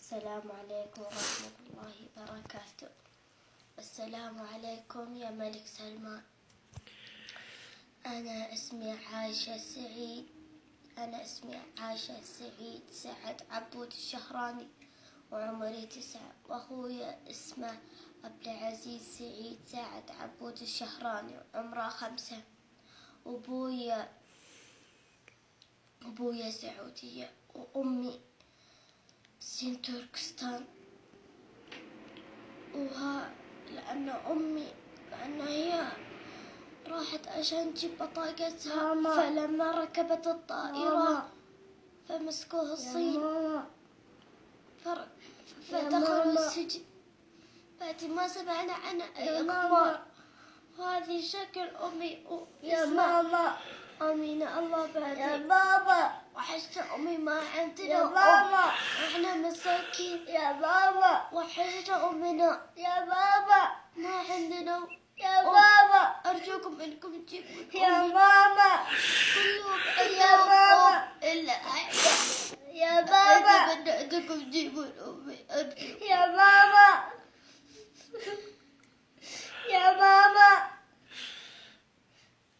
السلام عليكم ورحمة الله وبركاته. السلام عليكم يا ملك سلمان. أنا اسمي عائشة سعيد سعد عبود الشهراني، وعمري 9، وأخويا اسمه عبد العزيز سعيد سعد عبود الشهراني وعمره 5. وأبويا سعودية، وأمي سين تركستان. لأن هي راحت عشان تجيب بطاقتها، فلما ركبت الطائرة فمسكوها الصين فدخلوا السجن. بعد ما سمعنا عن أي أخبار. وهذه شكل أمي يا ماما. أمينة. الله بعدين يا بابا. وحشت أمي، ما عندنا يا بابا. إحنا مساكين. يا بابا. وحشت أمنا. يا بابا. ما عندنا. يا بابا. أرجوكم إنكم تجيبوا يا ماما. كلهم يا بابا. إلا يا بابا. أرجوكم إنكم تجيبوا